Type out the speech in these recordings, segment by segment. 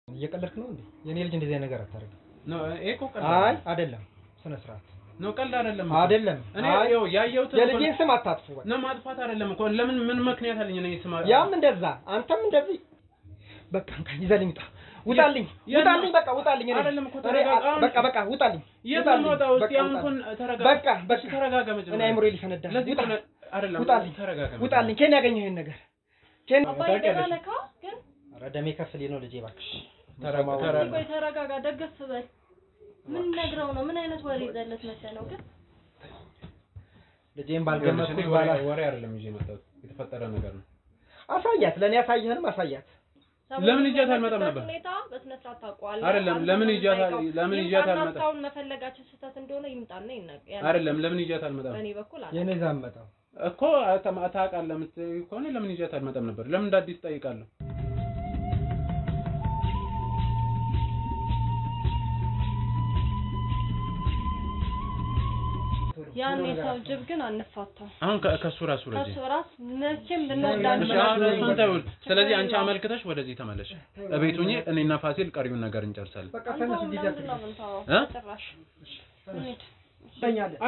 እየቀለድክ ነው እንዴ? የኔ ልጅ እንደዚህ ነገር አታርግ ነው ኤኮ ቀልድ አይ አይደለም ስነ ስርዓት ነው ቀልድ አይደለም አይደለም እኔ ያየሁት የልጅን ስም አታጥፉ ነው ማጥፋት አይደለም እኮ ለምን ምን ምክንያት አለኝ እኔ ስማ ያም እንደዛ አንተም እንደዚህ በቃ እንካኝ ይዘልኝ ውጣልኝ በቃ ውጣልኝ አይደለም እኮ በቃ ውጣልኝ የማውጣው እስቲ አንኩን ተረጋጋ በቃ ተረጋጋ መጀመሪያ እኔ አይምሮዬ ሊፈነዳ አይደለም ውጣልኝ ከኔ ያገኘው ይሄን ነገር ከኔ አባይደናለካ ግን ረደሜ ከፍል ነው ልጄ ባክሽ ተረጋጋ ደገፍ በል ምን ነግረው ነው ምን አይነት ወሬ ይዘለት መሰለው ግን ልጄን ባልገመትኩ ባላ ወሬ አይደለም ይዤ መጣሁ የተፈጠረ ነገር ነው አሳያት ለኔ ያሳየህንም አሳያት ለምን ይጃት አልመጣም ነበር ሁኔታ በስነ ስርዓት ታውቀዋል አይደለም ለምን ይጃት አልመጣም ታውን መፈለጋችን ስህተት እንደሆነ ይምጣና ይናገር አይደለም ለምን ይጃት አልመጣም በእኔ በኩል አለ የኔ ዛም መጣው እኮ አታውቃለህ ከሆነ ለምን ይጃት አልመጣም ነበር ለምን እንዳዲስ ጠይቃለሁ ያን የሰው ጅብ ግን አንፋታው አሁን ከሱ ራሱ መቼም ልንወዳለን ስለዚህ አንቺ አመልክተሽ ወደዚህ ተመለሽ እቤቱኝ እኔና ፋሲል ቀሪውን ነገር እንጨርሳለን በቃ ተነስ ዲጃት ጭራሽ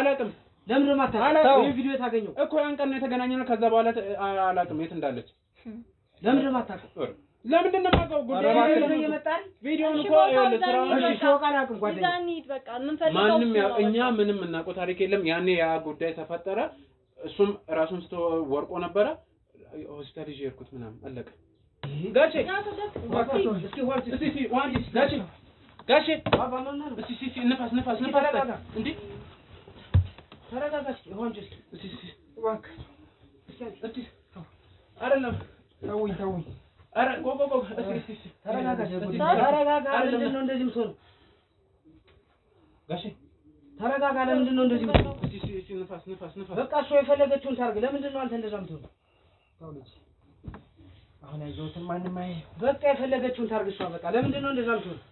አላውቅም ለምን ማታውቀው ይሄ ቪዲዮ ታገኘው እኮ ያን ቀን ነው የተገናኘነው ከዛ በኋላ አላውቅም የት እንዳለች ለምን ማታውቀው ለምንድን ነው የማውቀው ጉዳይ ይመጣል ቪዲዮውን እኮ እሺ ሾቃላቁም ጓደኛ ዛኒት በቃ ምን ፈልገው ማንንም እኛ ምንም እናውቀው ታሪክ የለም ያኔ ያ ጉዳይ ተፈጠረ እሱም ራሱን ስቶ ወርቆ ነበረ ሆስፒታል ይዤ ሄድኩት ምናምን አለቀ ጋሼ እስኪ ዋንጂ ጋሼ ባባ ማን ነው እስኪ ንፋስ እንዴ ተረጋጋሽ ዋንጂ እስኪ ዋክ እስኪ አይደለም ተውኝ አረ ጎጎ እስኪ ተረጋጋሽ ለምንድን ነው እንደዚህ ምትሆነው ጋሼ ተረጋጋ ለምንድን ነው እንደዚህ ምትሆነው እስኪ ንፋስ በቃ እሱ የፈለገችውን ታርግ ለምንድን ነው አንተ እንደዛ ምትሆነው ታው ልጅ አሁን አይዞትን ማንንም አይ በቃ የፈለገችውን ታርግ እሷ በቃ ለምንድን ነው እንደዛ ምትሆነው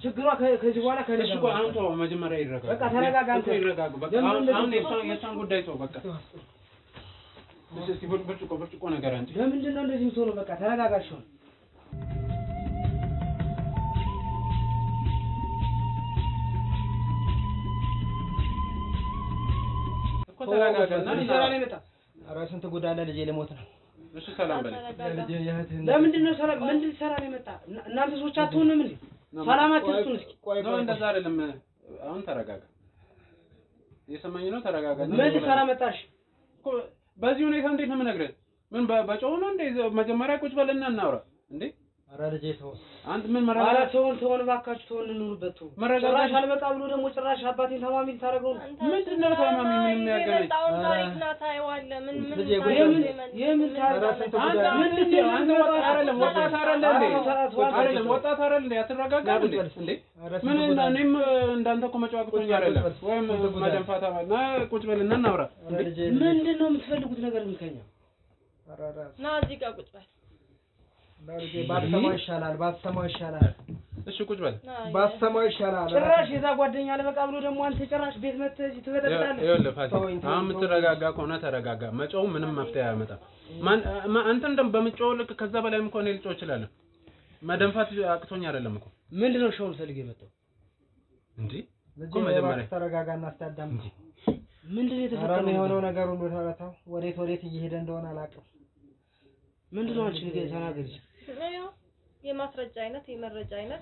ችግሯ ከዚህ በኋላ እሺ እኮ አንተ መጀመሪያ ይረጋጋ በቃ ተረጋጋ አንተ ይረጋጋ በቃ አሁን የሷን ጉዳይ ተው በቃ እስኪ ብርጭቆ ነገር አንቺ ለምንድን ነው እንደዚህ የምትሆነው በቃ ተረጋጋሽ እኮ ተረጋጋና ይሰራል ይመጣ ራስን ተጎዳለ ልጄ ለሞት ነው እሺ ሰላም በል ልጄ የእህትህ ለምንድን ነው ሰላም ምንድን ሰላም ይመጣ እናንተ ሰዎች አትሆንም እንዴ ሰላማችሁ እሱን እስኪ ነው እንደዛ አይደለም አሁን ተረጋጋ የሰማኝ ነው ተረጋጋ ምን ሰላም መጣሽ በዚህ ሁኔታ እንዴት ነው የምነግርህ ምን በጮህ ነው እንዴ መጀመሪያ ቁጭ በልና እናውራ እንዴ አረ ልጄ ተው አንተ ምን መረጋጋት አረ ተውን ባካችሁ ተውን እንኑርበት ተው ጭራሽ አልበቃ ብሎ ደግሞ ጭራሽ አባቴን ተማሚ ታረገው ምንድነው ተማሚ ምን የሚያገናኝ ታሪክና ታይዋለ ምን የምን ወጣት አይደል እንዴ አትረጋጋም እንዴ ምን እኔም እንዳንተ እኮ መጫወቅቶኝ አይደለም ወይም መደንፋታ ና ቁጭ በልና እናውራ ምንድነው የምትፈልጉት ነገር ምንከኛ ና እዚህ ጋር ቁጭ በል ባትሰማው ይሻላል እሺ ቁጭ በል ባትሰማው ይሻላል ጭራሽ የዛ ጓደኛ አለበቃ ብሎ ደግሞ አንተ ጭራሽ ቤት መጥተህ ትበጠብጣለህ ይኸውልህ ፋሲል አሁን የምትረጋጋ ከሆነ ተረጋጋ መጮህ ምንም መፍትሄ አያመጣም አንተ እንደም በመጮህ ልክ ከዛ በላይም ከሆነ ልጮህ እችላለሁ መደንፋት አቅቶኝ አይደለም እኮ ምንድነው ሻውን ፈልገህ የመጣው እንዴ እኮ መጀመሪያ ተረጋጋና አስታዳም ምንድነው የተፈጠረው የሆነው ነገር ሁሉ ተረታው ወዴት እየሄደ እንደሆነ አላውቅም ምንድነው አንቺ ተናገሪ የማስረጃ አይነት የመረጃ አይነት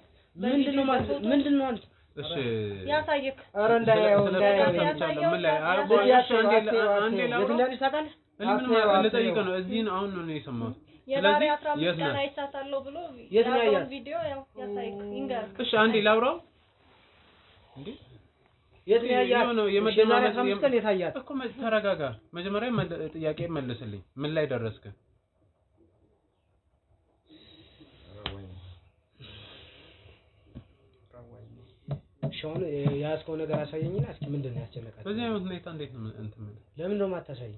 ምንድነው አንቺ እሺ ያሳየክ አረ እንዳያው ምን ላይ አንዴ ላውራ ታውቃለህ ልጠይቅህ ነው እዚህ ነው አሁን ነው የሰማሁት የዛሬ 15 ቀን አይሳታለሁ ብሎ ያው ቪዲዮ ያሳየክ ይንገር እሺ አንዴ ላውራው እንዴ የት ነው ያያት ነው የመደማመጥ የታያት እኮ ተረጋጋ መጀመሪያ ጥያቄ መልስልኝ ምን ላይ ደረስክ ሻውን ያስከው ነገር አሳየኝና እስኪ ምንድነው ያስጨነቃት በዚህ አይነት ሁኔታ እንዴት ነው እንትን ለምን ነው ማታሳይ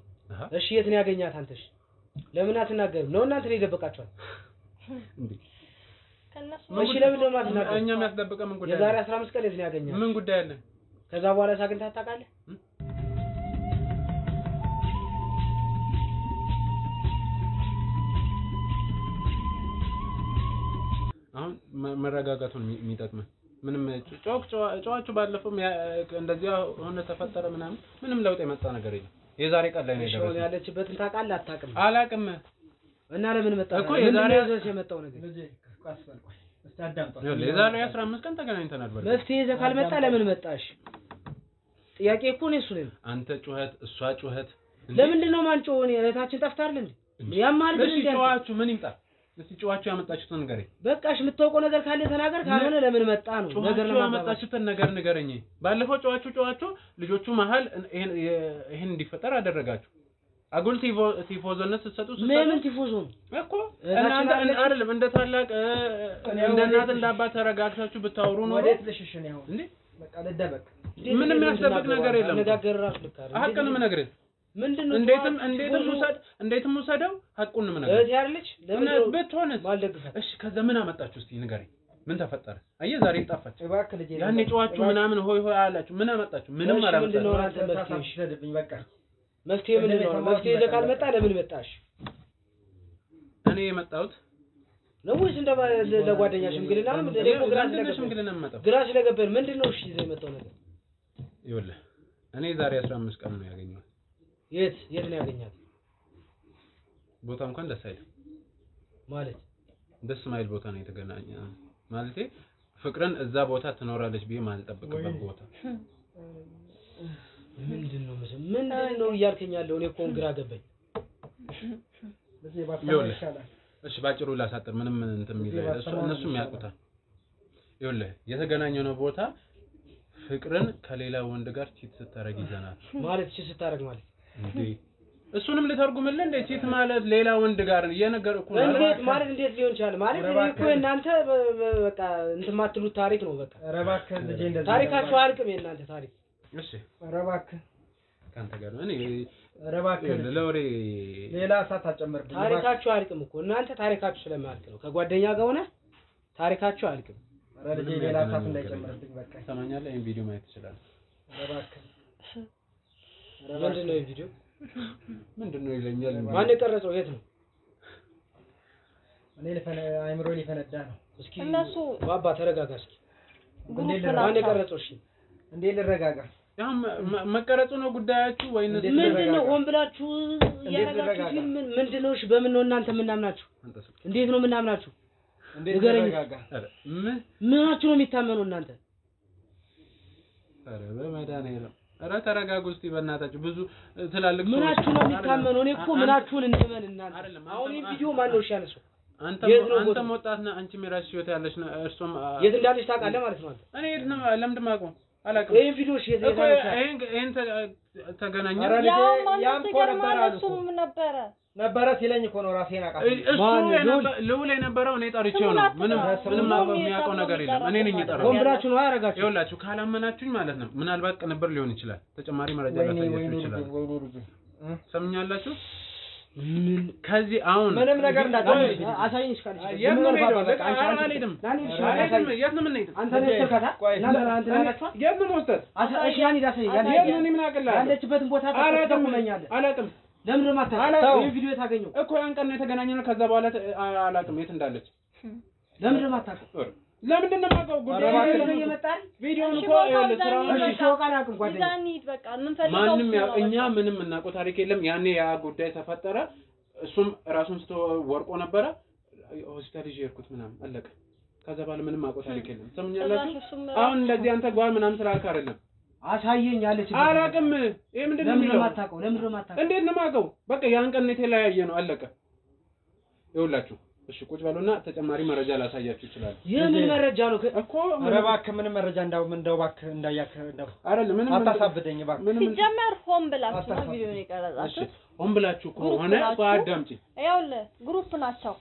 እሺ የት ነው ያገኛት አንተሽ ለምን አትናገርም ነው እናንተ ይደበቃችኋል እንዴ ከነሱ እሺ ለምን ነው ማትናገር እኛም ያስደበቀ ምን ጉዳይ የዛሬ 15 ቀን የት ነው ያገኛት ምን ጉዳይ አለ ከዛ በኋላ ሳግንታ ታውቃለህ አሁን ሳይሆን መረጋጋቱን የሚጠቅመን ምንም ጨዋቹ ባለፈው እንደዚያ ሆነ ተፈጠረ ምንም ለውጥ የመጣ ነገር የለም። የዛሬ ቀን ላይ ነው የደረሰው። ያለችበትን ታውቃለህ አታውቅም? አላውቅም እና ለምን መጣ እኮ የዛሬ የመጣው ነገር የዛሬ 15 ቀን ተገናኝተናል። መፍትሄ ይዘህ ካልመጣ ለምን መጣሽ? ጥያቄ እኮ ነው እሱ ነው። አንተ ጩኸት እሷ ጩኸት ለምንድን ነው ማን ጮኸው? እህታችን ጠፍታል እንዴ? ያማል ግን እንዴ? ጨዋቹ ምን ይምጣ? እስቲ ጨዋቹ ያመጣችሁትን ነገር በቃሽ፣ የምታውቀው ነገር ካለ ተናገር። ካልሆነ ለምን መጣ ነው ነገር ነው ያመጣችሁትን ነገር ንገረኝ። ባለፈው ጨዋቹ ልጆቹ መሀል ይሄን እንዲፈጠር አደረጋችሁ። አጉል ቲፎዞነት ስትሰጡ ምን ቲፎዞ ነው እኮ እናንተ አይደለም እንደ ታላቅ እንደ እናት እንደ አባት ተረጋግታችሁ ብታወሩ ነው። ወዴት ልሽሽ ነው እንዴ? በቃ ለደበቅ ምንም ያስደብቅ ነገር የለም። ነገር ራስ ልካር ሀቅን ምን ነገር ምንድነው? እንዴትም ውሰደው ሀቁን ምን ነገር እህት ያለች ለምን ብትሆንስ ማልደግፋት? እሺ ከዛ ምን አመጣችሁ እስቲ ንገረኝ። ምን ተፈጠረ? አየህ ዛሬ ጣፋች እባክህ ልጄ ያኔ ጨዋችሁ ምናምን ሆይ አላችሁ። ምን አመጣችሁ? ምንም አላመጣችሁ። ምንድነው አንተ መፍትሄ? በቃ መፍትሄ ምንድነው? መፍትሄ ይዘህ ካልመጣ ለምን መጣሽ? እኔ የመጣሁት ነው ወይስ እንደ ለጓደኛ ሽምግልና ነው? ደግሞ ግራ ስለገባኝ ምንድነው? እሺ ይዘህ የመጣው ነገር ይኸውልህ እኔ ዛሬ 15 ቀን ነው ያገኘሁት። የት ነው ያገኛት? ቦታ እንኳን ደስ አይልም ማለት ደስ ማይል ቦታ ነው የተገናኘ ማለቴ ፍቅርን እዛ ቦታ ትኖራለች ብዬ ማልጠብቅበት ቦታ ምንድነው እያልከኝ ያለው? እኔ እኮ ግራ ገባኝ። እሺ ባጭሩ ላሳጥር ምንም እንትን የሚል እነሱም ያውቁታል። ይኸውልህ የተገናኘነው ቦታ ፍቅርን ከሌላ ወንድ ጋር ቺት ስታረግ ይዘናል ማለት ቺት ስታረግ ማለት እንዴ? እሱንም ልተርጉምልህ እንዴ? ቺት ማለት ሌላ ወንድ ጋር እየነገርኩ ነው። እንዴት ማለት እንዴት ሊሆን ይችላል? ማለት እኮ እናንተ በቃ እንትን ማትሉት ታሪክ ነው። በቃ ረባከ ልጄ እንደዚህ ታሪካችሁ አልቅም የእናንተ ታሪክ። እሺ ረባከ ካንተ ጋር ነው እኔ ረባከ ለወሬ ሌላ ሰዓት አጨመርብኝ። ታሪካችሁ አልቅም እኮ እናንተ ታሪካችሁ ስለማልቅ ነው። ከጓደኛ ጋር ሆነ ታሪካችሁ አልቅም። ረልጄ ሌላ ሰዓት እንዳይጨመርብኝ በቃ ሰማኛለህ። ይሄን ቪዲዮ ማየት ትችላለህ። ረባከ ምንድነው ቪዲዮ? ምንድነው ይለኛል። ማን የቀረጸው? የት ነው? እኔ አይምሮ ሊፈነዳ ነው። እስኪ እነሱ ባባ ተረጋጋ እስኪ። ማን የቀረጸው? እሺ እንዴ ልረጋጋ? ያው መቀረጹ ነው ጉዳያችሁ ወይስ ምንድነው? ሆን ብላችሁ ያረጋችሁ ፊልም ምንድነው? እሺ በምን ነው እናንተ የምናምናችሁ? እንዴት ነው የምናምናችሁ? እንዴት ልረጋጋ? ምናችሁ ነው የሚታመነው እናንተ? አረ በመድኃኒዓለም ኧረ ተረጋጉ እስቲ በእናታችሁ። ብዙ ትላልቅ ሰዎች ምናችሁ ነው የሚታመነው? እኔ እኮ ምናችሁን እንመን እናንተ። አሁን ይሄን ቪዲዮ ማን ነው ያነሳው? አንተም ወጣት ነህ፣ አንቺም የራስሽ ህይወት ያለሽ ነው። እርሱም የት እንዳለሽ ታውቃለህ ማለት ነው። እኔ የት ነው ለምንድን ማውቀው አላውቅም። ይሄን ቪዲዮ እሺ ይሄን ተገናኘን ያም ኮ ነበረ ሲለኝ እኮ ነው ራሴን አውቃለሁ። እሱ ልውል የነበረው እኔ ጠርቼው ነው። ምንም የሚያውቀው ነገር የለም። እኔ ነኝ የጠራሁት። ወንብራችሁ ነው ያረጋችሁ። ይኸውላችሁ ካላመናችሁኝ ማለት ነው ምናልባት ቅንብር ሊሆን ይችላል። ተጨማሪ መረጃ ላሳያችሁ ይችላል። ሰምኛላችሁ? ከዚህ አሁን ምንም ነገር እንዳታውቁ አሳይኝ እስካለች የት ነው የምንሄደው? አልሄድም። የት ነው የምንሄደው? አንተ ነህ ተከታ እናንተ ናችሁ። የት ነው የምወስደው? እሺ ያኔ ዳሰኝ ያኔ የት ነው ምን አቀላል ያለችበትን ቦታ ተቆመኛለህ። አላውቅም። ለምን ነው የማታውቀው? ይሄ ቪዲዮ የታገኘው እኮ ያን ቀን ነው የተገናኘነው። ከዛ በኋላ አላውቅም የት እንዳለች። ለምን ነው የማታውቀው? ለምንድን ነው የማውቀው? ጉዳይ እየመጣል ቪዲዮን እኮ ይኸውልህ እሺ ሾቃን አቅም ጓደኛ በቃ ምን ፈልገው ማንም እኛ ምንም እናውቀው ታሪክ የለም። ያኔ ያ ጉዳይ ተፈጠረ። እሱም ራሱን ስቶ ወርቆ ነበረ። ሆስፒታል ይዤ ሄድኩት ምናምን አለቀ። ከዛ በኋላ ምንም አውቀው ታሪክ የለም። ሰምኛላችሁ? አሁን እንደዚህ አንተ ጓል ምናምን ስላልክ አይደለም። አሳየኝ ያለች አላውቅም። ይሄ ምንድን ነው የሚለው? ለምን ነው የማታውቀው? እንዴት ነው የማውቀው? በቃ ያን ቀን የተለያየ ነው አለቀ። ይኸውላችሁ እሺ ቁጭ በሉና ተጨማሪ መረጃ ላሳያችሁ ይችላል። የምን መረጃ ነው እኮ? ኧረ እባክህ ምንም መረጃ እንደው እባክህ እንዳያክ እንደው አይደለም ምንም አታሳብደኝ እባክህ። ሲጀመር ሆን ብላችሁ ነው ቪዲዮ የቀረጻችሁት። ሆን ብላችሁ ከሆነ በአዳምጪ ይኸውልህ ግሩፕ ናቸው።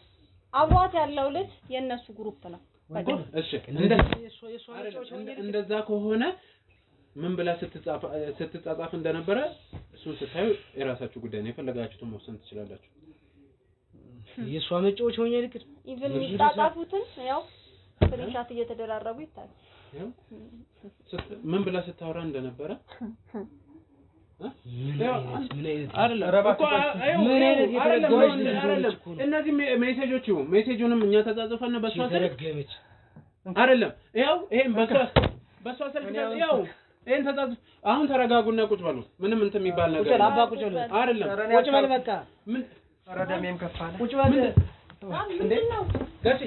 አብሯት ያለው ልጅ የነሱ ግሩፕ ነው። እሺ እንደዛ ከሆነ ምን ብላ ስትጻጻፍ እንደነበረ እሱን ስታዩ የራሳችሁ ጉዳይ ነው። የፈለጋችሁትን መወሰን ትችላላችሁ። የሷ መጫወቻ ሆኜ ልክት ኢቭን የሚጣጣፉትን ያው ስክሪንሻት እየተደራረቡ ይታያል። ምን ብላ ስታወራ እንደነበረ እነዚህ ሜሴጆች ሜሴጁንም እኛ ተጻጽፈን በሷ ተረገመች አይደለም ይሄው ይሄን በሷ ስልክ ይሄው ይሄን ተጻጽ አሁን ተረጋጉና ቁጭ በሉ ምንም እንትን የሚባል ነገር ቁጭ አባ ቁጭ በሉ አይደለም ቁጭ በል በቃ ምን ረዳሜም ከፋለ ቁጭ በል እንዴ ጋሽ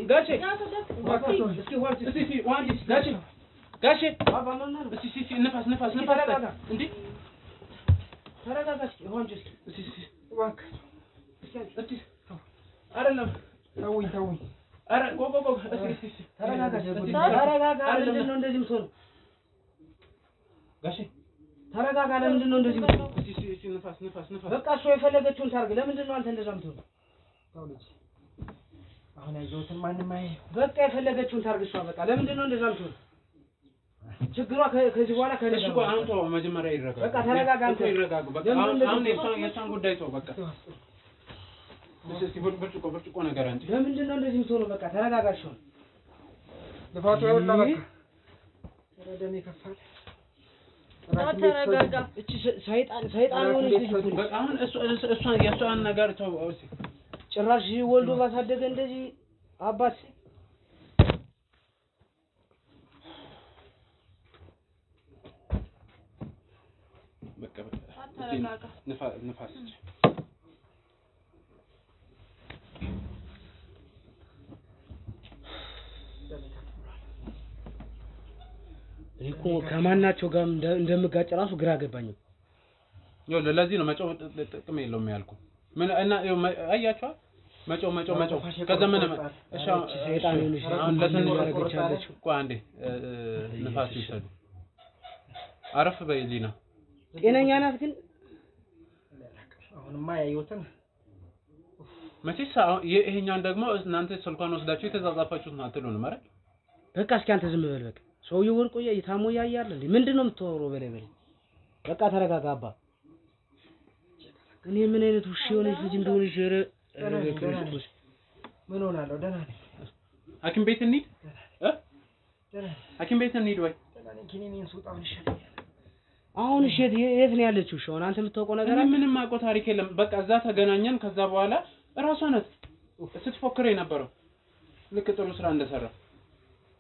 ጋሽ እስኪ ዋንቺ እስኪ ዋንቺ ጋሽ አባ ማን ነው እስኪ ንፋስ እንዴ ተረጋጋ እስኪ ዋንቺ እስኪ ዋክ እስኪ አይደለም ተውኝ አረ ጎጎ እስኪ ተረጋጋ ለምንድን ነው እንደዚህ የምትሆነው ጋሽ ተረጋጋ ለምንድን ነው እንደዚህ የምትሆነው እስኪ ንፋስ በቃ እሷ የፈለገችውን ታርግ ለምንድን ነው አንተ እንደዛ የምትሆነው ታው ልጅ አሁን አይዞትን ማንንም በቃ የፈለገችውን ታርግ እሷ በቃ ለምንድን ነው እንደዛ የምትሆነው ችግሯ ከዚህ በኋላ ከነሱ አሁን ተው መጀመሪያ ይረጋጋ በቃ ተረጋጋ አንተ ይረጋጉ በቃ አሁን የሷን ጉዳይ ተው በቃ እስኪ ብርጭቆ ነገር አንቺ ለምንድን ነው እንደዚህ የምትሆነው በቃ ተረጋጋሽ ነው ልፋቱ ያውላ በቃ ረደም ይከፋል ተረጋጋ እቺ ሰይጣን ሆነሽ ልጅ በቃ አሁን እሷን የሷን ነገር ተው እስኪ ጭራሽ ወልዶ ባሳደገ እንደዚህ አባት በቃ ንፋስ እኮ ከማናቸው ጋር እንደምጋጭ ራሱ ግራ ገባኝ ነው ለዚህ ነው መጮህ ጥቅም የለውም ያልኩ ምን እና አያችሁ መጮህ ከዘመነ እሺ ሰይጣን ይሁንሽ አሁን ለትንሽ ያረጋቻለች እኮ አንዴ ንፋስ ይሰዱ አረፍ በይሊና ጤነኛ ናት ግን አሁንማ ያዩትን መቼስ ይሄኛውን ደግሞ እናንተ ስልኳን ወስዳችሁ የተዛዛፋችሁት ነው አትሉንም አይደል በቃ እስኪ አንተ ዝም በል በቃ ሰውዬው ወርቆ የታሞ ያያል እንዴ ምንድነው የምትወረው በላይ በቃ ተረጋጋ አባ እኔ ምን አይነት ውሽ የሆነች ልጅ እንደሆነች ክርስቶስ ምን ሆናለሁ ደህና ነኝ ሐኪም ቤት እንሂድ ሐኪም ቤት እንሂድ ወይ ኪኒኒን ሱጣውን ይሻላል አሁን እሺ የት ነው ያለችው ሻውን አንተ የምታውቀው ነገር አለ ምንም አውቀው ታሪክ የለም በቃ እዛ ተገናኘን ከዛ በኋላ ራሷ ናት ስትፎክር የነበረው ልክ ጥሩ ስራ እንደሰራ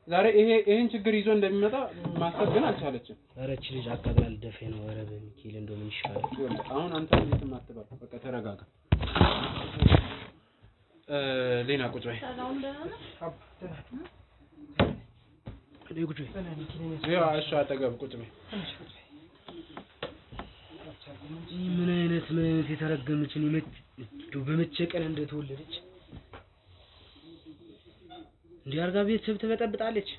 ዛሬ ይሄን ችግር ይዞ እንደሚመጣ ማሰብ ግን አልቻለችም አረች ልጅ አቃጥላል ደፈ ነው ወረ በሚኪል እንደምን ይሻላል አሁን አንተ ምንም አትበል በቃ ተረጋጋ ሌና ቁጭ በይ ሰላም ደህና ቁጭ በይ ያው እሺ አጠገብ ቁጭ በይ ምን አይነት የተረገመች ነው በመጨቀን እንደተወለደች እንዲያርጋ ቤተሰብ ትበጠብጣለች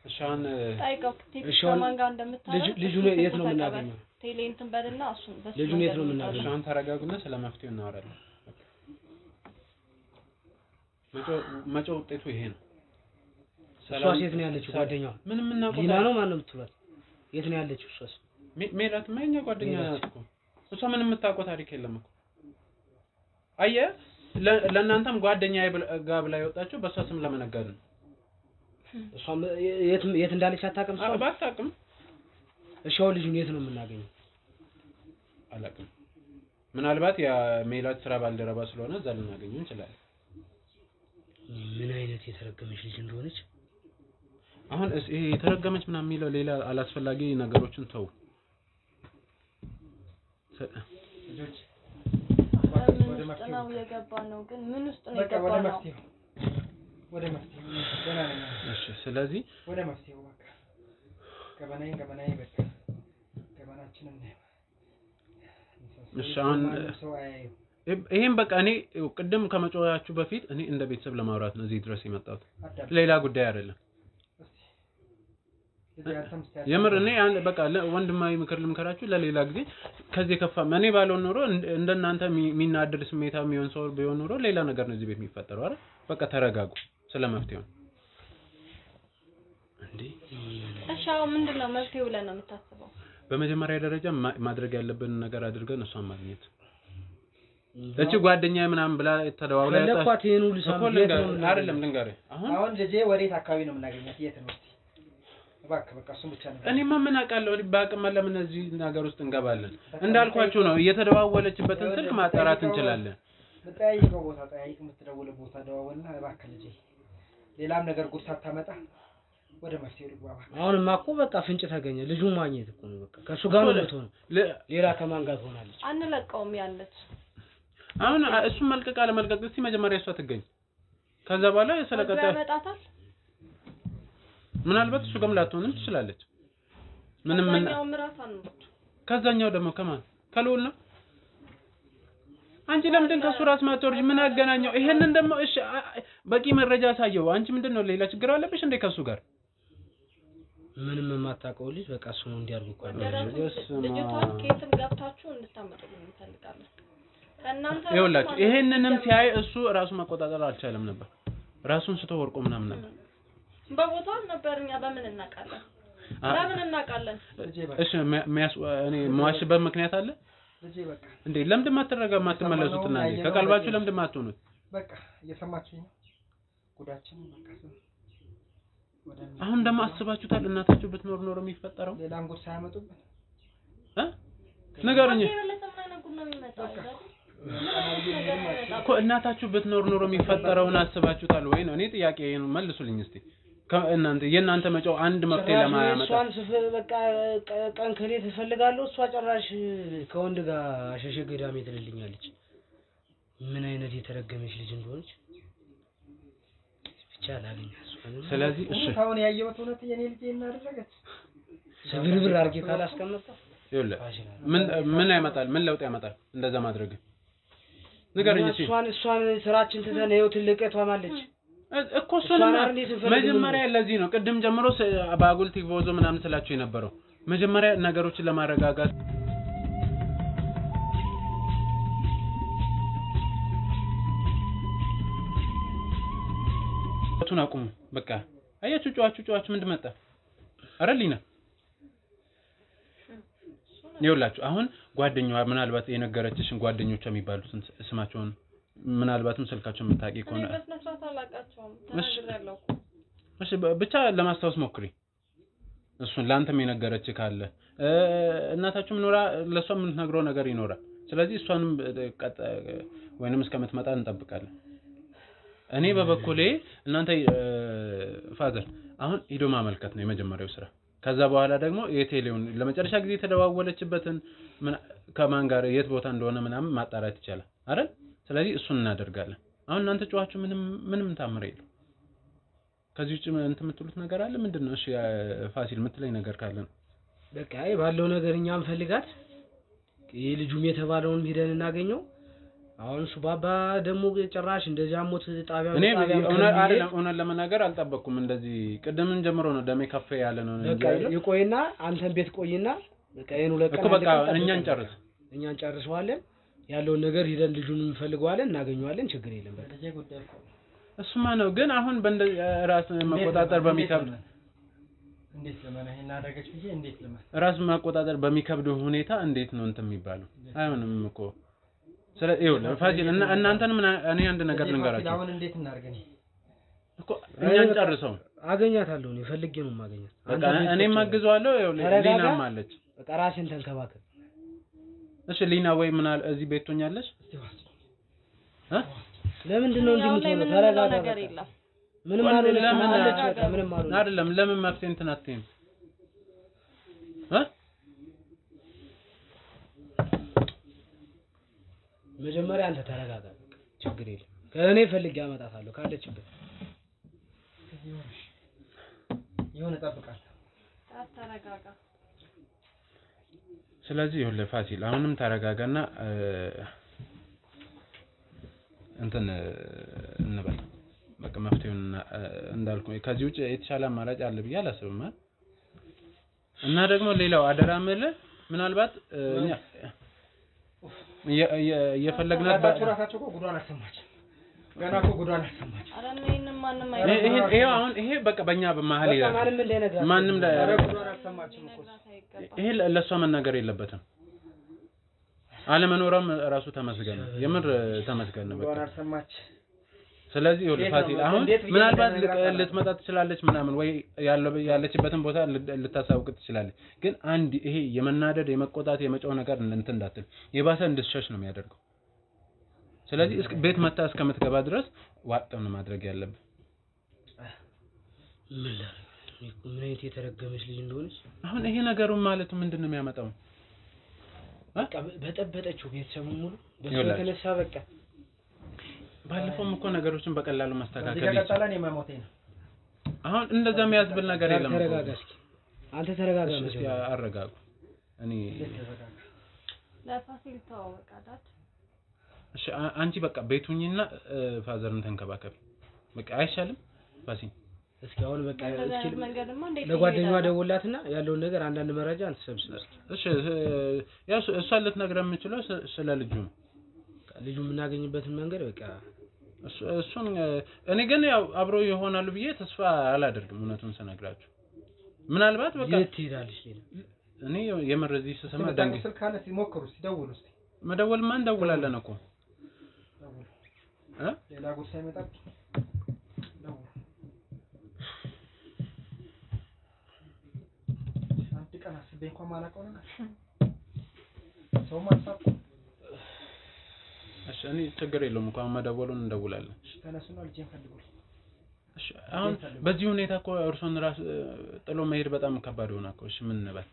እሻን ታይቀው ቲክቶክ ማን ጋር እንደምታረግ ልጁ የት ነው የምናገኘው ቴሌንትን በልና እሱን ልጁ የት ነው የምናገኘው እሻን ተረጋጉና ስለመፍትሄው እናወራለን መጮ ውጤቱ ይሄ ነው ሰላም የት ነው ያለችው ጓደኛዋ ምንም እናውቀው ዲና ነው ማን ነው የምትሏት የት ነው ያለችው እሷስ ሜላት ማኛ ጓደኛ ናት እኮ እሷ ምንም የምታውቀው ታሪክ የለም እኮ አየ ለእናንተም ጓደኛ ጋር ብላ የወጣችሁ በሷ ስም ለመነገር ነው እሷ የት እንዳለች አታውቅም እሷ ባታውቅም እሻው ልጁን የት ነው የምናገኘው አላውቅም ምናልባት ያ ሜላት ስራ ባልደረባ ስለሆነ እዛ ልናገኘው እንችላለን ምን አይነት የተረገመች ልጅ እንደሆነች አሁን ይሄ የተረገመች ምናምን የሚለው ሌላ አላስፈላጊ ነገሮችን ተው ልጆች ወደ መፍትሄው የገባ ነው ግን ምን ውስጥ ነው የገባ ነው ወደ መፍትሄው ደህና ነኝ እሺ ስለዚህ ወደ መፍትሄው በቃ ገበናዬ በቃ ገበናችንን ነው እሺ አሁን ይሄን በቃ እኔ ቅድም ከመጮያችሁ በፊት እኔ እንደ ቤተሰብ ለማውራት ነው እዚህ ድረስ የመጣሁት ሌላ ጉዳይ አይደለም የምር እኔ በቃ ወንድማዊ ምክር ልምከራችሁ ለሌላ ጊዜ ከዚህ ከፋ እኔ ባለው ኖሮ እንደናንተ የሚናደድ ስሜታ የሚሆን ሰው ቢሆን ኖሮ ሌላ ነገር ነው እዚህ ቤት የሚፈጠረው አይደል በቃ ተረጋጉ ስለመፍትሄው እንዴ እሺ አሁን ምንድነው መፍትሄው ብለን ነው የምታስበው? በመጀመሪያ ደረጃ ማድረግ ያለብን ነገር አድርገን እሷን ማግኘት እቺ ጓደኛዬ ምናምን ብላ ተደዋውላ ለኳት ይሄን ሁሉ ሳምንት አይደለም ልንገርህ አሁን ልጄ ወዴት አካባቢ ነው የምናገኛት የት ነው እስቲ እባክህ በቃ እሱን ብቻ ነው እኔማ ምን አውቃለሁ ባቅም ለምን እዚህ ነገር ውስጥ እንገባለን እንዳልኳችሁ ነው እየተደዋወለችበትን ስልክ ማጣራት እንችላለን በጠያይቀው ቦታ ጠያይቅ የምትደውል ቦታ ደዋወልና እባክህ ልጄ ሌላም ነገር ጉድ ሳታመጣ ወደ መፍትሄው ልግባ አሁንማ እኮ በቃ ፍንጭ ተገኘ ልጁን ማግኘት እኮ ነው በቃ ከሱ ጋር ነው ልትሆን ሌላ ከማን ጋር ትሆናለች አንለቀውም ያለች አሁን እሱን መልቀቅ አለ መልቀቅ እስቲ መጀመሪያ እሷ ትገኝ ከዛ በኋላ የሰለቀጠ ያመጣታል ምናልባት እሱ ጋርም ላትሆንም ትችላለች ምንም ምን ያው ምራፍ አንሞት ከዛኛው ደግሞ ከማን ከልውል ነው አንቺ ለምንድን ከሱ ራስ ማተርጅ ምን አገናኘው ይሄንን ደግሞ እሺ በቂ መረጃ ሳየው አንቺ ምንድነው ሌላ ችግር አለብሽ እንዴ ከሱ ጋር ምንም የማታውቀው ልጅ በቃ እሱ ነው እንዲያርጉ እኮ ልጅቷን ከየትም ገብታችሁ እንድታመጡልኝ እንፈልጋለን ከእናንተ ይኸውላችሁ ይሄንንም ሲያይ እሱ ራሱ መቆጣጠር አልቻለም ነበር ራሱን ስቶ ወርቆ ምናምን ነበር በቦታው ነበርኛ በምን እናቃለን እሺ እኔ መዋሽበት ምክንያት አለ ልጄ በቃ እንዴ ለምንድን ማትመለሱት እና ከቀልባችሁ ለምንድን ማትሆኑት በቃ እየሰማችሁኝ ጉዳችን በቃ አሁን ደግሞ አስባችሁታል እናታችሁ ብትኖር ኖሮ የሚፈጠረው ሌላም ጉድ ሳያመጡብን ንገሩኝ እኮ እናታችሁ ብትኖር ኖሮ የሚፈጠረውን አስባችሁታል ወይ ነው እኔ ጥያቄ ነው መልሱልኝ እስቲ እናንተ የእናንተ መጫው አንድ መፍትሄ ለማያመጣ እሷን ስፍር በቃ ቀን ከሌ ትፈልጋለሁ እሷ ጭራሽ ከወንድ ጋር አሸሸ ገዳሜ ትልልኛለች ምን አይነት የተረገመች ልጅ እንደሆነች ብቻ ላገኛ ስለዚህ እሺ ታውን ያየሁት እውነት የኔ ልጅ እናደረገች ስብርብር አርጌ ካላስቀመጣ ይኸውልህ ምን ያመጣል ምን ለውጥ ያመጣል እንደዛ ማድረግ ንገረኝ እሺ እሷን ስራችን ትተን ይኸው ትልቀቷ ማለች እኮ እሱንም መጀመሪያ ለዚህ ነው ቅድም ጀምሮ ባጉል ቲቮዞ ምናምን ስላችሁ የነበረው መጀመሪያ ነገሮችን ለማረጋጋት ቱን አቁሙ በቃ አያችሁ ጫዋቹ ምንድን መጣ አረሊና ይኸውላችሁ አሁን ጓደኛዋ ምናልባት የነገረችሽን ጓደኞቿ የሚባሉትን ስማቸውን ምናልባትም ስልካቸውን የምታውቂ ከሆነ እሺ ብቻ ለማስታወስ ሞክሪ እሱን ላንተም የነገረች ካለ እናታችሁም ኖራ ለሷም የምትነግረው ነገር ይኖራል ስለዚህ እሷንም ወይንም እስከምትመጣ እንጠብቃለን እኔ በበኩሌ እናንተ ፋዘር አሁን ሄዶ ማመልከት ነው የመጀመሪያው ስራ ከዛ በኋላ ደግሞ የቴሌውን ለመጨረሻ ጊዜ ተደዋወለችበትን ከማን ጋር የት ቦታ እንደሆነ ምናምን ማጣራት ይቻላል አይደል ስለዚህ እሱን እናደርጋለን አሁን እናንተ ጫዋችሁ ምንም ታምር የለም ከዚህ ውጭ እንት የምትሉት ነገር አለ ምንድነው እሺ ፋሲል የምትለኝ ነገር ካለ ነው በቃ ባለው ነገር እኛም ፈልጋት የልጁም የተባለውን ሄደን እናገኘው አሁን ሱባባ ደግሞ ጭራሽ እንደዚህ አሞት ጣቢያው እኔ ለመናገር አልጠበቅኩም እንደዚህ ቅድምን ጀምሮ ነው ደሜ ከፍ ያለ ነው በቃ ይቆይና አንተን ቤት ቆይና በቃ ይሄን ለቀን እኮ በቃ እኛን ጨርሰዋለን ያለውን ነገር ሄደን ልጁን እንፈልገዋለን እናገኘዋለን ችግር የለም በቃ ልጄ ጉዳይ እኮ እሱማ ነው ግን አሁን ራስ መቆጣጠር በሚከብድ እንዴት ለማን ይሄን አደረገች ብዬ እንዴት ለማን ራስ መቆጣጠር በሚከብድ ሁኔታ እንዴት ነው እንት የሚባለው አይሆንም እኮ ስለዚህ ፋሲል እናንተን እኔ አንድ ነገር ልንገራችሁ አሁን እንዴት እናርገኝ እኮ እኛን ጨርሰው አገኛታለሁ ነው ፈልጌ ነው ማገኛት በቃ እኔም ማግዘዋለሁ ሊናም አለች በቃ ራስን ተንከባከብ እሺ ሊና ወይ ምናል እዚህ ቤት ሆኛለሽ ለምንድን ነው እንደምትሆነው ተረጋጋ ነገር የለም ምንም አለች በቃ ምንም አይደለም ለምን መፍትሄ እንትን አትይም መጀመሪያ አንተ ተረጋጋ ችግር የለም ከእኔ ፈልጌ አመጣታለሁ ካለችበት ይሁን እጠብቃለሁ ተረጋጋ ስለዚህ ይኸውልህ ፋሲል አሁንም ተረጋጋና እንትን እንበል በቃ መፍትሄውን እንዳልኩ ከዚህ ውጭ የተሻለ አማራጭ አለ ብዬ አላስብም እና ደግሞ ሌላው አደራ ማለት ምናልባት እኛ የፈለግናት ራሳቸው እኮ ጉዷን አሰማች ገና እኮ ጉዳን አሰማች። ኧረ እኔንም ማንም ይሄ አሁን ይሄ በቃ በእኛ በመሀል ይላል ማንም ጉዳን አሰማችም እኮ ይሄ ለሷ መናገር የለበትም አለመኖርም ራሱ ተመስገን ነው የምር ተመስገን ነው በቃ ጉዳን አሰማች ስለዚህ ፋሲል አሁን ምናልባት ልትመጣ ትችላለች ምናምን ወይ ያለችበትን ቦታ ልታሳውቅ ትችላለች ግን አንድ ይሄ የመናደድ የመቆጣት የመጫው ነገር እንትን እንዳትል የባሰ እንድትሸሽ ነው የሚያደርገው ስለዚህ ቤት መጣ እስከምትገባ ድረስ ዋጣው ነው ማድረግ ያለብህ ምን አይነት የተረገመች ልጅ እንደሆነች አሁን ይሄ ነገሩን ማለት ምንድነው የሚያመጣው በቃ በጠበጠችው ቤተሰቡን ሙሉ በተነሳ በቃ ባለፈውም እኮ ነገሮችን በቀላሉ ማስተካከል ይችላል ይቀጥላል የማሞቴ ነው አሁን እንደዛ የሚያስብል ነገር የለም ተረጋጋ እስኪ አንተ ተረጋጋ እስኪ አረጋጉ እኔ ለፋሲል ተዋወቃላት እሺ አንቺ በቃ ቤቱኝና ፋዘርን ተንከባከብ በቃ አይሻልም ፋሲል እስኪ አሁን በቃ እስኪ ለጓደኛዋ ደውላትና ያለውን ነገር አንዳንድ መረጃ አንተሰብስብ እሺ ያው እሷ ልትነግረን የምችለው ስለ ልጁ ነው ልጁ የምናገኝበትን መንገድ በቃ እሱን እኔ ግን ያው አብሮ ይሆናሉ ብዬ ተስፋ አላደርግም እውነቱን ስነግራችሁ ምናልባት በቃ ትሄዳለች እኔ የመረዚ ስሰማ ዳንግ ስልክ ካለ ሲሞክሩ ሲደውሉ እስቲ መደወል ማን ደውላለን እኮ ሌላ ጉዳይ ይመጣል ደውል አንተ ቀን አስቤ እንኳን ማላውቀው ነገር ሰው ማሳብ እሺ እኔ ችግር የለውም እንኳን መደወሉን እንደውላለን እሺ ተነሱና ልጄን ፈልጉልኝ እሺ አሁን በዚህ ሁኔታ እኮ እርሶን ራስ ጥሎ መሄድ በጣም ከባድ ሆነ እኮ እሺ ምን እንበል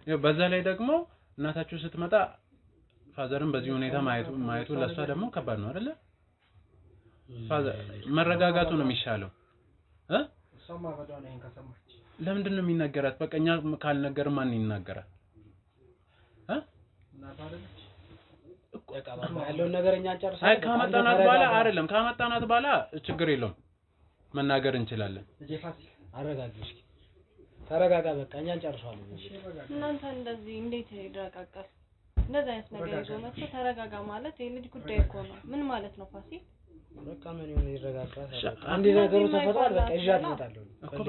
ያው በዛ ላይ ደግሞ እናታችሁ ስትመጣ ፋዘርን በዚህ ሁኔታ ማየቱ ለሷ ደግሞ ከባድ ነው አይደለ ፋዘር መረጋጋቱ ነው የሚሻለው እሷማ በዳው ነው እንከሰማች ለምንድን ነው የሚናገራት በቀኛ ካልነገር ማን ይናገራል እናት አይደለች ያለው ነገርኛ ጨርሰን አይ ካመጣናት በኋላ አይደለም ካመጣናት በኋላ ችግር የለውም መናገር እንችላለን ልጄ ፋሲል አረጋግሽ ተረጋጋ በቃ እኛን ጨርሷለን እናንተ እንደዚህ እንዴት ይረጋጋል እንደዛ አይነት ነገር ይዞ መጥቶ ተረጋጋ ማለት የልጅ ጉዳይ እኮ ነው ምን ማለት ነው ፋሲል በቃ ምን ይሆነ ይረጋጋል አንድ ነገሩ ተፈጥሯል በቃ ይዣት እመጣለሁ እኮ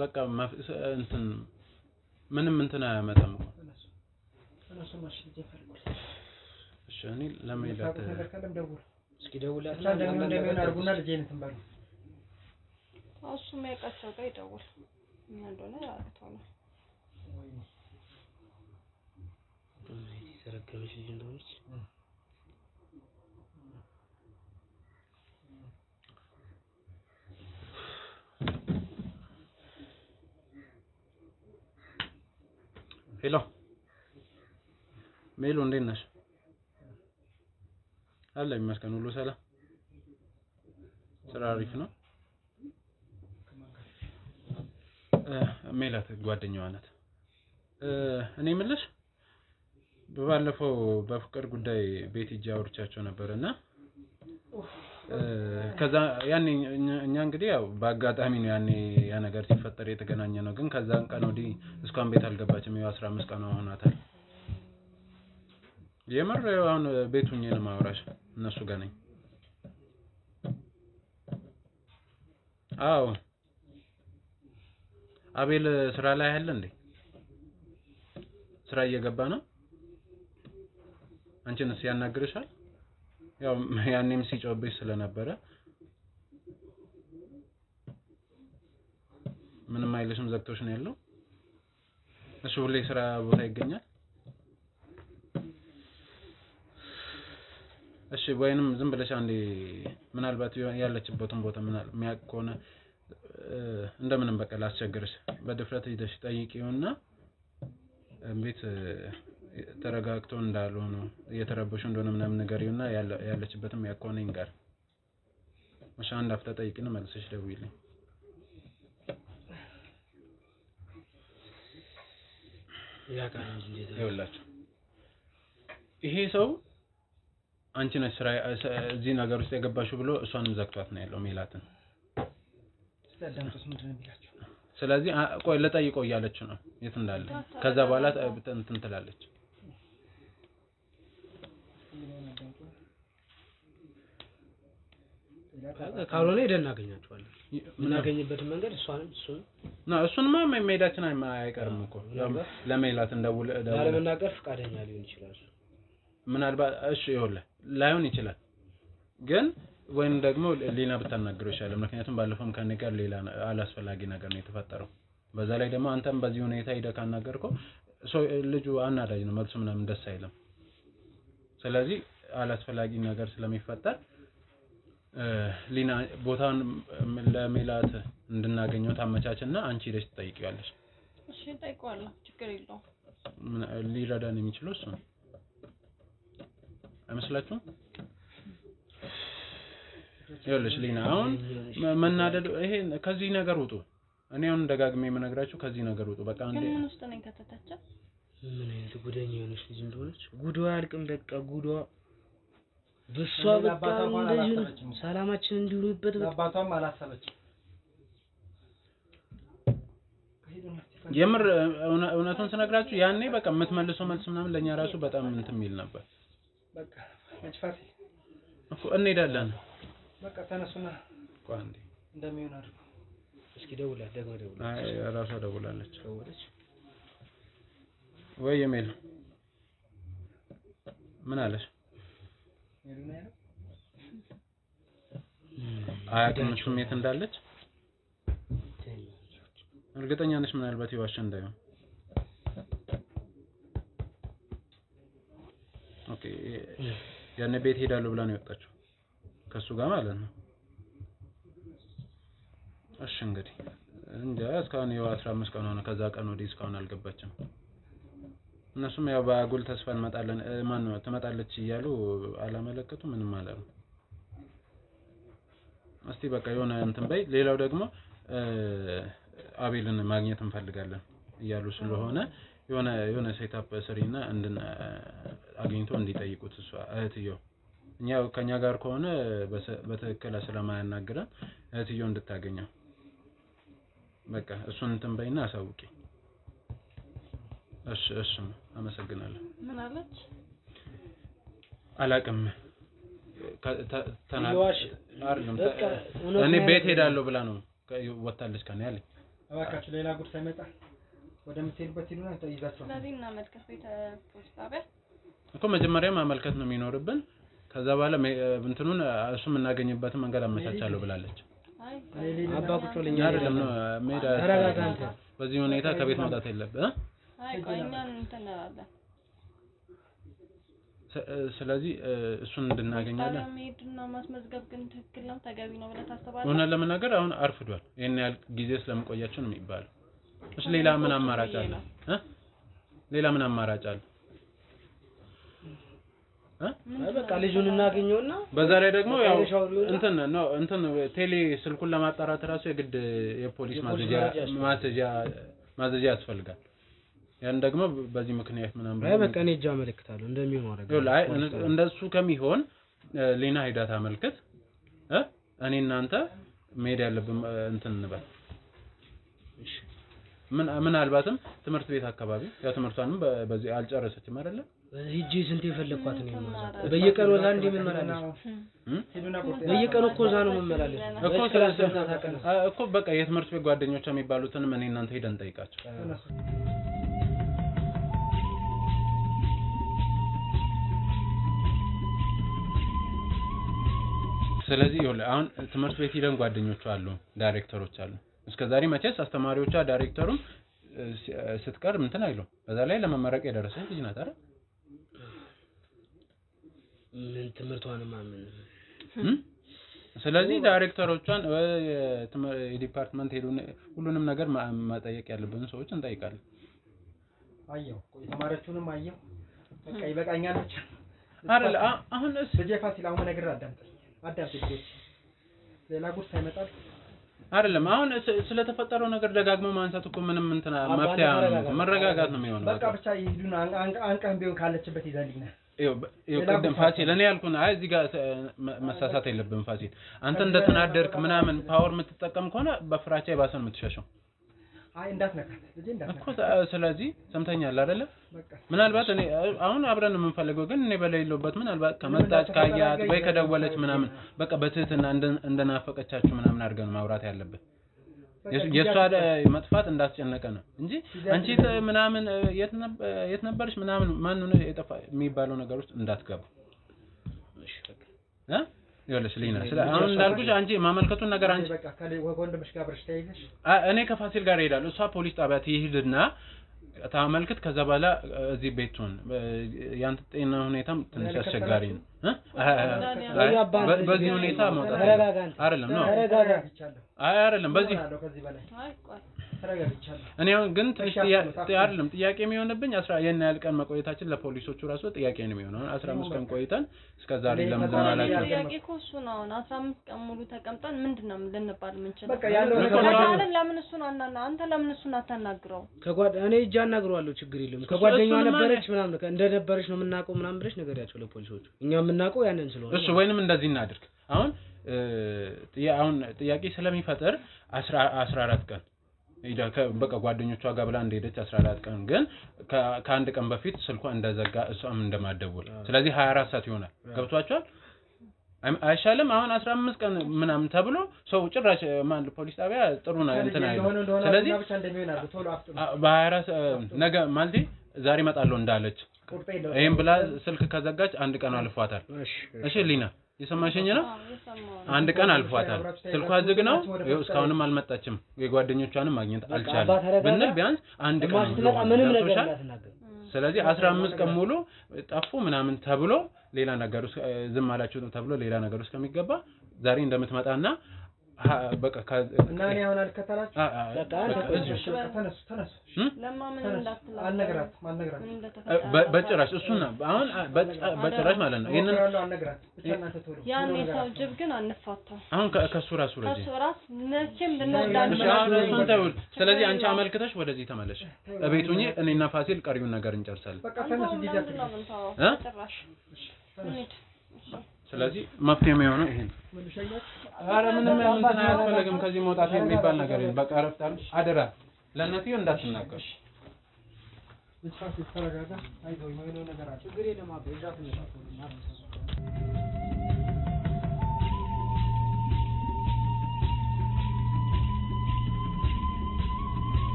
በቃ እንትን ምንም እንትን አያመጣም እኮ እነሱ ማሽ ልጄ ፈልጉልኝ እሺ እኔ ለማይላት ደውል እስኪ ደውላት እንደምን አድርጉና ልጄን እንትን በሉ እሱ የሚያውቃቸው ጋር ይደውል ምን እንደሆነ ያውቃቸው ነው ተረከበሽ ልጅ እንደሆነች ሄሎ ሜሉ እንዴት ነሽ አለ ይመስገን ሁሉ ሰላም ስራ አሪፍ ነው ሜላት ጓደኛዋ ናት እኔ የምልሽ በባለፈው በፍቅር ጉዳይ ቤት ሂጅ አውርቻቸው ነበርና ከዛ ያኔ እኛ እንግዲህ ያው በአጋጣሚ ነው ያኔ ያ ነገር ሲፈጠር የተገናኘ ነው ግን ከዛን ቀን ወዲህ እስካሁን ቤት አልገባችም ያው 15 ቀን ሆኗታል የምር አሁን ቤቱኝ ነው ማውራሽ እነሱ ጋር ነኝ አዎ አቤል ስራ ላይ አይደል እንዴ ስራ እየገባ ነው አንቺንስ ያናግርሻል ያው ያኔም ሲጮህብሽ ስለነበረ ምንም አይልሽም ዘግቶሽ ነው ያለው እሱ ሁሌ ስራ ቦታ ይገኛል እሺ ወይንም ዝም ብለሽ አንዴ ምናልባት ያለችበትን ቦታ የሚያውቅ ከሆነ እንደምንም በቃ ላስቸግርሽ በድፍረት ሄደሽ ጠይቂውና ቤት ተረጋግቶ እንዳልሆነ እየተረበሹ እንደሆነ ምናምን ነገር ይሁንና ያለችበትም ያቆነኝ ጋር እሺ አንድ አፍታ ጠይቂና መልሰሽ ደውይልኝ ያቃን እንዴ ይኸውላችሁ ይሄ ሰው አንቺ ነሽ ስራ እዚህ ነገር ውስጥ የገባሽው ብሎ እሷንም ዘግቷት ነው ያለው ሜላትን ስለዳምጡስ ምንድነው የሚላችሁ ስለዚህ ቆይ ለጠይቀው እያለች ነው የት እንዳለ ከዛ በኋላ እንትን ትላለች ካልሆነ ሄደን እናገኛቸዋለን። የምናገኝበትን መንገድ እሱንማ መሄዳችን አይቀርም እኮ ለሜላት እንደውል ለመናገር ፈቃደኛ ሊሆን ይችላል። ምናልባት እሺ ይኸውልህ ላይሆን ይችላል ግን ወይም ደግሞ ሌላ ብታናግረው ይሻላል። ምክንያቱም ባለፈውም ከኔ ጋር ሌላ አላስፈላጊ ነገር ነው የተፈጠረው። በዛ ላይ ደግሞ አንተም በዚህ ሁኔታ ሄደህ ካናገርከው ልጁ አናዳጅ ነው መልሱ ምናምን ደስ አይልም። ስለዚህ አላስፈላጊ ነገር ስለሚፈጠር ሊና ቦታውን ለሜላት እንድናገኘው ታመቻችና አንቺ ሄደሽ ትጠይቂያለሽ። እሺ ጠይቀዋለሁ፣ ችግር የለውም። ሊረዳን የሚችለው እሱ ነው አይመስላችሁም? ይኸውልሽ ሊና አሁን መናደድ ይሄ ከዚህ ነገር ውጡ። እኔ አሁን ደጋግሜ የምነግራችሁ ከዚህ ነገር ውጡ። በቃ አንዴ ምን ውስጥ ነኝ ከተታቸው ምን አይነት ጉደኛ የሆነች ልጅ እንደሆነች ጉዷ አያልቅም። በቃ ጉዷ በሷ በቃ እንደዚህ ሰላማችን እንዲሉበት አባቷም አላሰበችም። የምር እውነቱን ስነግራችሁ ያኔ በቃ የምትመልሰው መልስ ምናምን ለኛ ራሱ በጣም እንትን የሚል ነበር። በቃ መጭፋት እኮ እንሄዳለን። በቃ ተነሱና ቋንዴ እንደሚሆን አድርጉ። እስኪ ደውላት ደግሞ ደውላት። አይ ራሷ ደውላለች። ደውለች ወይ የሜል ምን አለሽ? አያውቅም ስሜት እንዳለች እርግጠኛ ነሽ? ምናልባት ይዋሽ እንዳይሆን። ኦኬ ያኔ ቤት ሄዳለሁ ብላ ነው የወጣችው ከሱ ጋር ማለት ነው። እሺ እንግዲህ እንጃ እስካሁን 15 ቀን ሆነ። ከዛ ቀን ወዲህ እስካሁን አልገባችም። እነሱም ያው በአጉል ተስፋ እንመጣለን ማን ነው ትመጣለች እያሉ አላመለከቱ ምንም ማለት ነው። እስቲ በቃ የሆነ እንትን በይ። ሌላው ደግሞ አቤልን ማግኘት እንፈልጋለን እያሉ ስለሆነ የሆነ ሴታፕ ስሪና አግኝቶ እንዲጠይቁት እሷ እህትየው እኛው ከኛ ጋር ከሆነ በትክክል ስለማያናግረን እህትየው እንድታገኘው በቃ እሱን እንትን በይና አሳውቂ። እሺ አመሰግናለሁ። ምን አለች? አላቅም ተናግሯሽ አይደለም እኔ ቤት ሄዳለሁ ብላ ነው ወጣለች ከኔ ያለኝ። እባካችሁ ሌላ ጉድ ሳይመጣ ወደምትሄዱበት ሄዱና ተይዛችሁ። ስለዚህ እናመልከት ቤተ ፖሊስ ጣቢያ እኮ መጀመሪያ ማመልከት ነው የሚኖርብን። ከዛ በኋላ እንትኑን እሱ የምናገኝበትን መንገድ አመቻቻለሁ ብላለች። አባ ቁጭ ብለኝ አይደለም ነው ሜዳ ተረጋጋ አንተ። በዚህ ሁኔታ ከቤት መውጣት የለብህ። አይ ቆይኛን እንተናለን። ስለዚህ እሱን እንድናገኛለን። መሄድና ማስመዝገብ ግን ትክክል ነው ተገቢ ነው ብለህ ታስባለህ? ሆነ ለመናገር አሁን አርፍዷል። ይሄን ያህል ጊዜ ስለምቆያችሁ ነው የሚባለው። እሺ ሌላ ምን አማራጭ አለ? ሌላ ምን አማራጭ አለ? በቃ ልጁን እናገኘውና በዛ ላይ ደግሞ ያው እንትን ቴሌ ስልኩን ለማጣራት ራሱ የግድ የፖሊስ ማዘዣ ያስፈልጋል። ያን ደግሞ በዚህ ምክንያት ምናምን በቃ እኔ እጃ አመለክታለሁ እንደሚሆን አደረገ። አይ እንደሱ ከሚሆን ሌና ሄዳ ታመልክት እኔ እናንተ መሄድ ያለብን እንትን እንበል። እሺ ምናልባትም ትምህርት ቤት አካባቢ ያው ትምህርቷንም በዚህ አልጨረሰችም አይደለ? ሂጂ ስንት የፈለኳት ነው በየቀኑ ወዛ እንደ መመላለስ በየቀኑ እኮ እዛ ነው መመላለስ እኮ በቃ የትምህርት ቤት ጓደኞቿ የሚባሉትን እኔ እናንተ ሄደን እንጠይቃቸው። ስለዚህ አሁን ትምህርት ቤት ሄደን ጓደኞቿ አሉ፣ ዳይሬክተሮች አሉ። እስከዛሬ መቼስ አስተማሪዎቿ ዳይሬክተሩም ስትቀርብ እንትን አይለው። በዛ ላይ ለመመረቅ የደረሰች ልጅ ናት አይደል? ምን ትምህርቷን ማምን ስለዚህ ዳይሬክተሮቿን የዲፓርትመንት ሄዱን ሁሉንም ነገር ማጠየቅ ያለብን ሰዎች እንጠይቃለን። አየው የተማረችውንም አየው በቃ ይበቃኛል ብቻ አይደል? አሁን ልጄ ፋሲል አሁን ነገር አዳምጠኝ ልጆች ሌላ ጉድ ሳይመጣ አይደለም። አሁን ስለተፈጠረው ነገር ደጋግሞ ማንሳት እኮ ምንም እንትና መፍትያ መረጋጋት ነው የሚሆነው። በቃ ብቻ ይሄዱና አንቀን ቢሆን ካለችበት ይዛልኝ ነው። ቅድም ፋሲል እኔ ያልኩህ አይ እዚህ ጋር መሳሳት የለብንም ፋሲል። አንተ እንደተናደርክ ምናምን ፓወር የምትጠቀም ከሆነ በፍራቻ የባሰን የምትሸሸው አይ እንዳትነካት ልጅ እንዳትነካት እኮ ስለዚህ ሰምተኛል አይደለ ምናልባት እኔ አሁን አብረን የምንፈልገው ግን እኔ በሌለውበት ምናልባት ከመጣች ካያት ወይ ከደወለች ምናምን በቃ በትህትና እንደናፈቀቻችሁ ምናምን አድርገን ማውራት ያለበት የሷ መጥፋት እንዳስጨነቀ ነው እንጂ አንቺ ምናምን የት ነበርሽ ምናምን ማን ነው የጠፋ የሚባለው ነገር ውስጥ እንዳትገቡ እሺ በቃ ይኸውልሽ ሊና አሁን እንዳልኩሽ አንቺ ማመልከቱን ነገር አንቺ በቃ ከወንድምሽ ጋር አብረሽ ተይዘሽ እኔ ከፋሲል ጋር እሄዳለሁ እሷ ፖሊስ ጣቢያ ትሄድና ታመልክት ከዛ በኋላ እዚህ ቤቱን ያንተ ጤና ሁኔታም ትንሽ አስቸጋሪ ነው በዚህ ሁኔታ መውጣት አይደለም ነው አይደለም በዚህ እኔ ግን ትንሽ አይደለም ጥያቄ የሚሆንብኝ 10 የና ያህል ቀን መቆየታችን ለፖሊሶቹ ራሱ ጥያቄ ነው የሚሆነው 15 ቀን ቆይተን እስከዛሬ ለምን ማለት ነው ጥያቄ እኮ እሱ ነው 15 ቀን ሙሉ ተቀምጠን ምንድነው ልንባል የምንችለው በቃ ያለው ነገር ለምን እሱ ነው አንተ ለምን እሱን አታናግረው እኔ እጅ አናግረዋለሁ ችግር የለም ከጓደኛዋ ነበረች ምናምን እንደነበረች ነው የምናውቀው ምናምን ብለሽ ነገር ያቸው ለፖሊሶቹ እኛ የምናውቀው ያንን ስለሆነ እሱ ወይንም እንደዚህ እናድርግ አሁን ጥያቄ ስለሚፈጠር 14 ቀን በቃ ጓደኞቿ ጋር ብላ እንደሄደች 14 ቀን ግን ከአንድ ቀን በፊት ስልኳ እንደዘጋ እሷም እንደማደውል ስለዚህ 24 ሰዓት ይሆናል ገብቷቸዋል አይሻልም አሁን 15 ቀን ምናምን ተብሎ ሰው ጭራሽ ማን ፖሊስ ጣቢያ ጥሩ ነው እንትና ስለዚህ በ24 ነገ ማለት ዛሬ መጣለው እንዳለች ይሄን ብላ ስልክ ከዘጋች አንድ ቀን አልፏታል እሺ ሊና የሰማሽኝ ነው አንድ ቀን አልፏታል ስልኳ ዝግ ነው እስካሁንም አልመጣችም የጓደኞቿንም ማግኘት አልቻለም ብንል ቢያንስ አንድ ቀን ምንም ነገር እንዳትናገር ስለዚህ 15 ቀን ሙሉ ጠፉ ምናምን ተብሎ ሌላ ነገር ዝም አላችሁ ተብሎ ሌላ ነገር ውስጥ ከሚገባ ዛሬ እንደምትመጣና በቃ እና እኔ አሁን አልከተላችሁ ተነሱ ለማምን እንዳትላ አልነግራት በጭራሽ እሱና አሁን በጭራሽ ማለት ነው ይሄንን አልነግራት ብቻ እናንተ ቶሎ ያን የሰው ጅብ ግን አንፋታው አሁን ከሱ ራሱ መቼም ልንወዳለን ስለዚህ አንቺ አመልክተሽ ወደዚህ ተመለሽ እቤቱኝ እኔና ፋሲል ቀሪውን ነገር እንጨርሳለን በቃ ተነሱ ዲጃት ጭራሽ ስለዚህ መፍትሄ የሚሆነው ይሄ አረ ምንም እንትን አያስፈልግም ከዚህ መውጣት የሚባል ነገር የለም በቃ አረፍታል አደራ ለእናትየው እንዳትናገር ልጅ ተረጋጋ አይዞህ የሆነ ነገር አለ ችግር የለም አባ ይዛት ነው